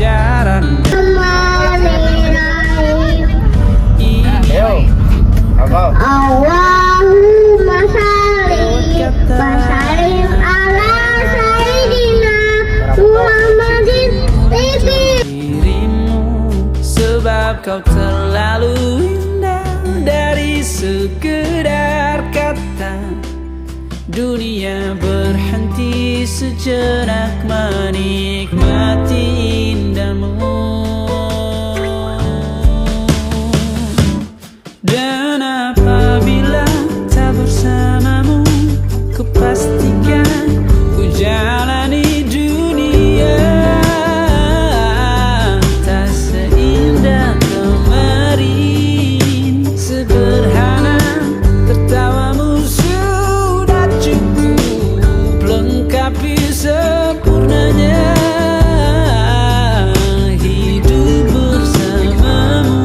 jaran Allahumma sholli wa sallim ala sayyidina Muhammadin dirimu, sebab kau terlalu indah. Dari sekedar kata, dunia berhenti sejenak menikmati indahmu. Dan apabila tak bersamamu, kupastikan ku jalani dunia tak seindah kemarin. Sederhana, tertawamu sudah cukup lengkapi sempurnanya hidup bersamamu.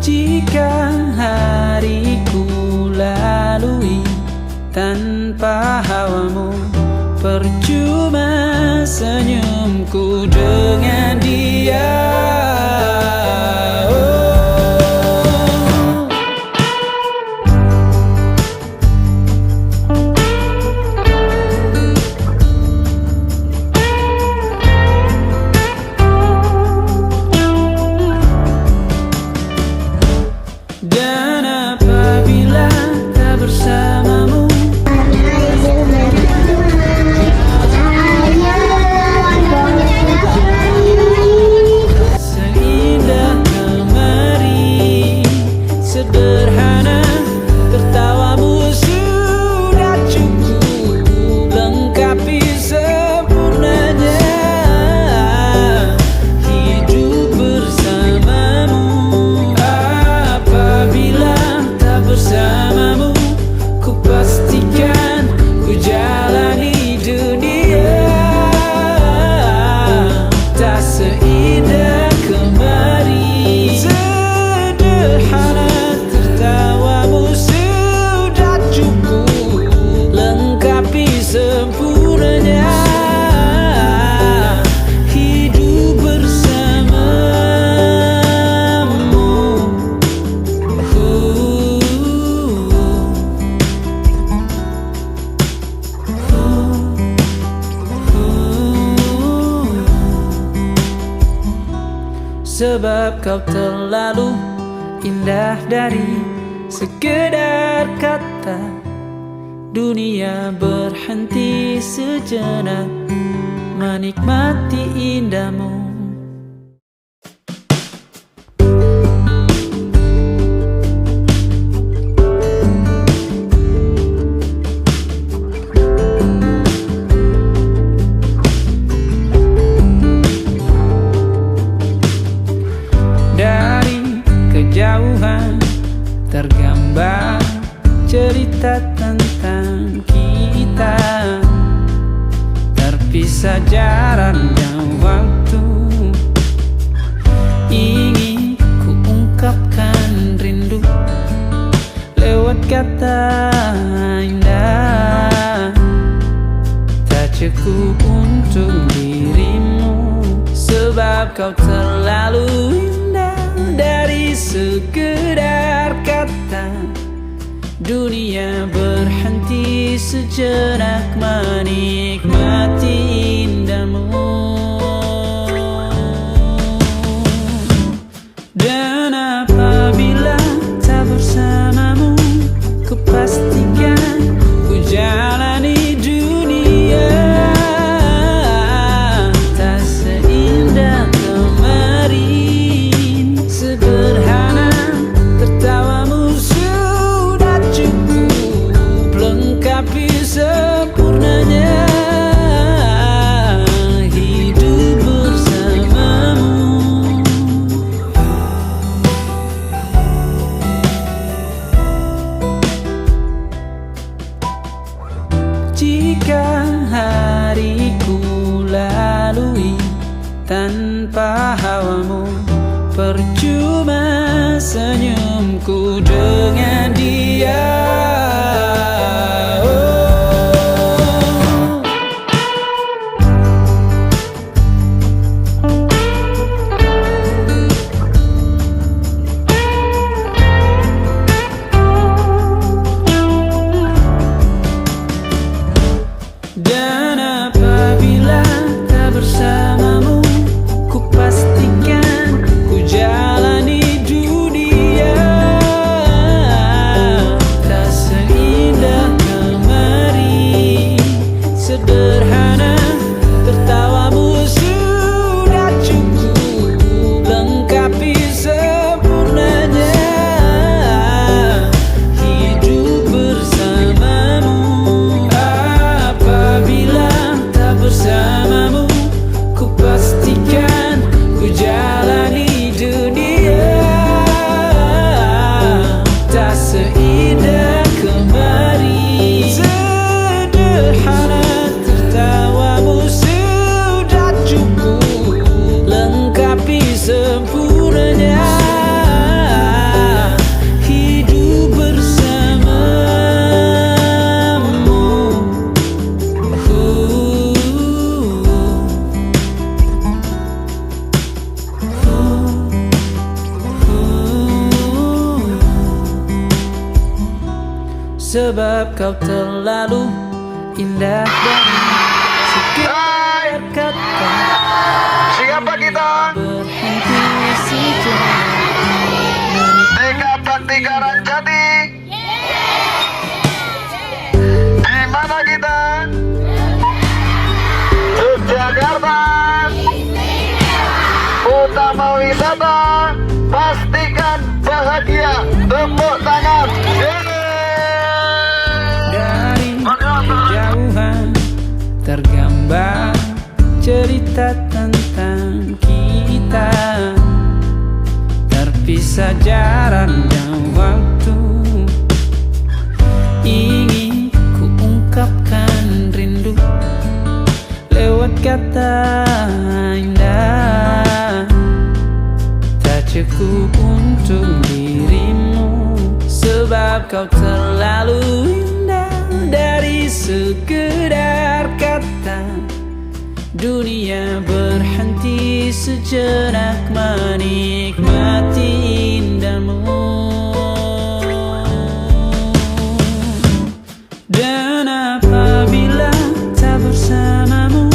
Jika hariku lalui tanpa hawamu, percuma senyumku dengan dia. Dan apabila tak bersamamu, seindah kemarin. Sederhana, tertawamu sudah cukup lengkapi sempurnanya hidup bersamamu. Apabila tak bersamamu, kupastikan ku jalani dunia tak seindah kemarin. Sederhana, tertawamu sudah cukup lengkapi sempurnanya hidup bersamamu. Sebab kau terlalu indah dari sekedar kata, dunia berhenti sejenak menikmati indahmu. Dari kejauhan tergambar cerita tentang kita, terpisah jarak dan waktu. Ingin ku ungkapkan rindu lewat kata indah, tak cukup untuk dirimu, sebab kau terlalu indah. Dari sekedar kata, dunia berhenti sejenak menikmati indahmu. Dan apabila tak bersamamu, kupastikan ku jalani dunia tak seindah kemarin. Sederhana, tertawamu sudah cukup lengkapi sempurnanya percuma senyumku dengan dia. Dan apabila tak bersamamu, ku pastikan ku jalani dunia tak seindah kemarin. Sederhana, tertawamu sudah cukup lengkapi sempurnanya hidup bersamamu. Apabila tak bersamamu, ku pastikan ku jalani dunia tak seindah kemarin. Sederhana, tertawamu sudah cukup lengkapi sempurnanya hidup bersamamu. Sebab kau terlalu indah dan sekedar kata Siapa kita? berhenti sejenak. Dekat Bakti Karangjati. Di mana kita? Yogyakarta. Utama wisata. Pastikan bahagia. Tepuk tangan. Dari kejauhan tergambar cerita tentang kita, terpisah jarak dan waktu. Ingin ku ungkapkan rindu lewat kata indah, tak cukup untuk dirimu. Sebab kau terlalu indah dari sekedar kata. Dunia berhenti sejenak menikmati indahmu. Dan apabila tak bersamamu,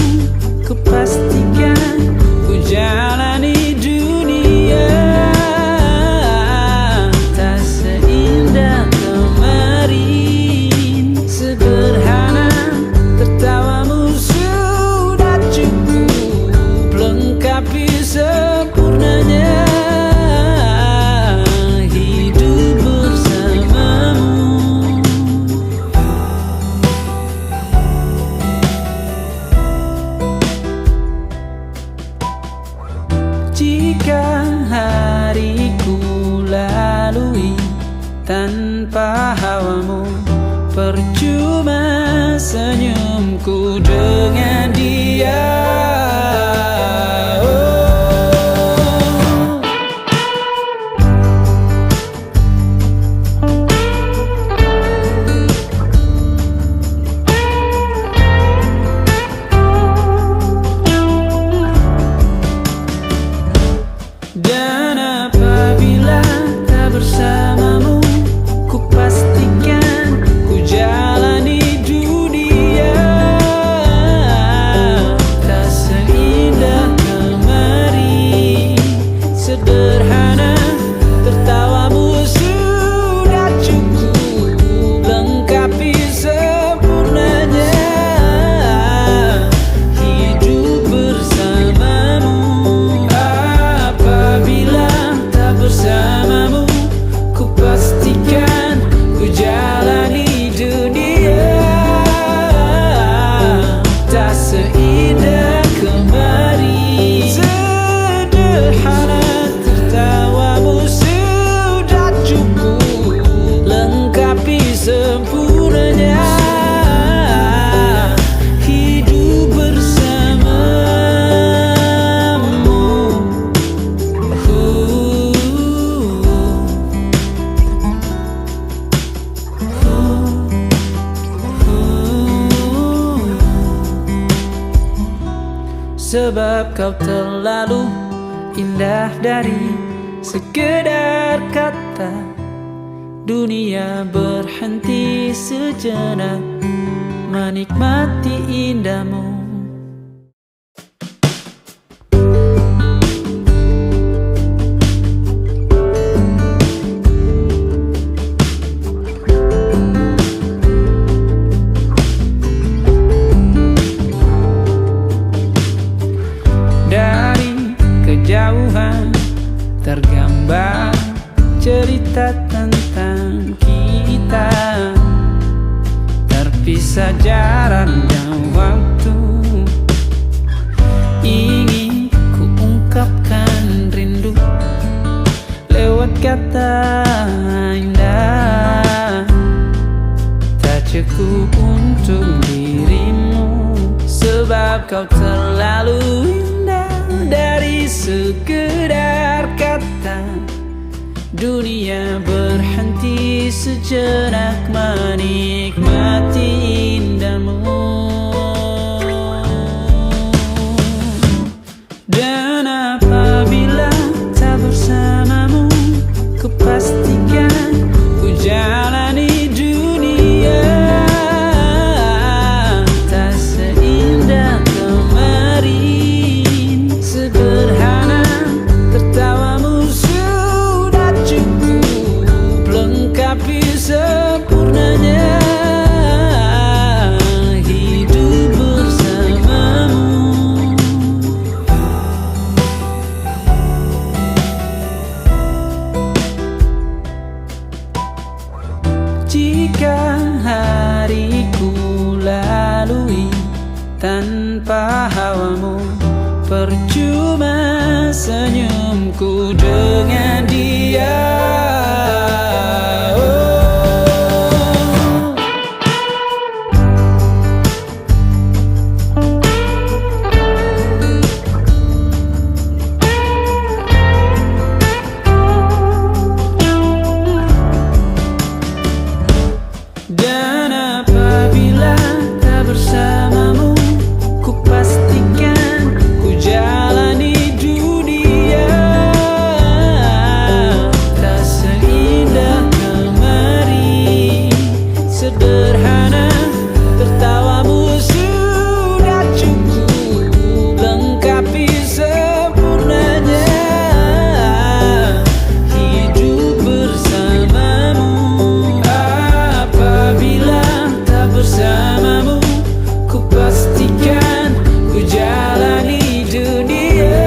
ku pastikan ku jalani dunia tak seindah kemarin. Sederhana, tertawamu sudah cukup lengkapi sempurnanya hidup bersamamu. Jika hariku lalui tanpa hawamu, percuma senyumku dengan dia. Dan apabila tak bersamamu, ku pastikan ku jalani dunia sebab kau terlalu indah dari sekedar kata. Dunia berhenti sejenak menikmati indahmu. Dari kejauhan tergambar cerita tentang kita, terpisah jarak dan waktu. Ingin ku ungkapkan rindu lewat kata indah, tak cukup untuk dirimu, sebab kau terlalu indah dari sekedar kata. Dunia berhenti sejenak menikmati indahmu. Dan apabila tak bersamamu, ku pastikan ku jalani dunia tak seindah kemarin. Sederhana tertawamu sudah cukup lengkapi sempurnanya hidup bersamamu. Jika hariku lalui tanpa hawamu, percuma senyumku dengan dia. Dan apabila tak bersamamu, ku pastikan ku jalani dunia tak seindah kemarin. Sederhana tertawamu sudah cukup lengkapi sempurnanya hidup bersamamu. Apabila tak bersamamu, ku pastikan ku jalani dunia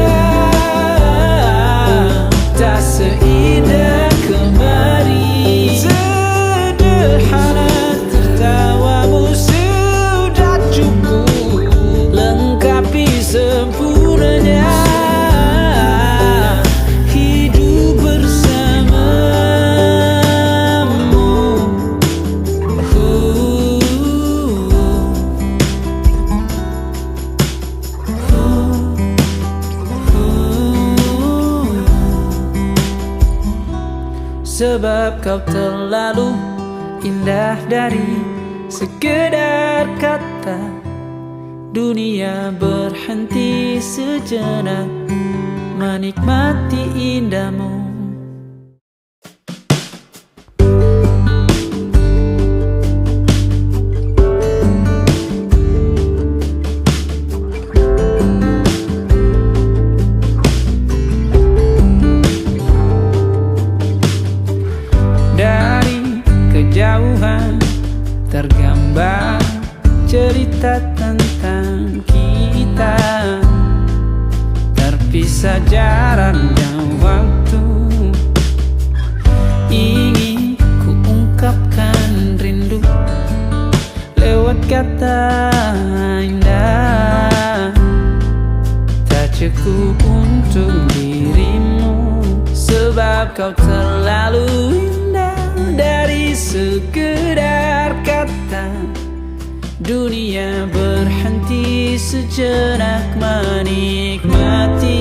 tak seindah kemarin. Sederhana tertawamu sudah cukup lengkapi sempurnanya hidup bersamamu. Sebab kau terlalu indah dari sekedar kata. Dunia berhenti sejenak menikmati indahmu. Dari kejauhan tergambar cerita tentang kita, terpisah jarak dan waktu. Ingin ku ungkapkan rindu lewat kata indah, tak cukup untuk dirimu, sebab kau terlalu indah dari sekedar kata. Dunia berhenti sejenak menikmati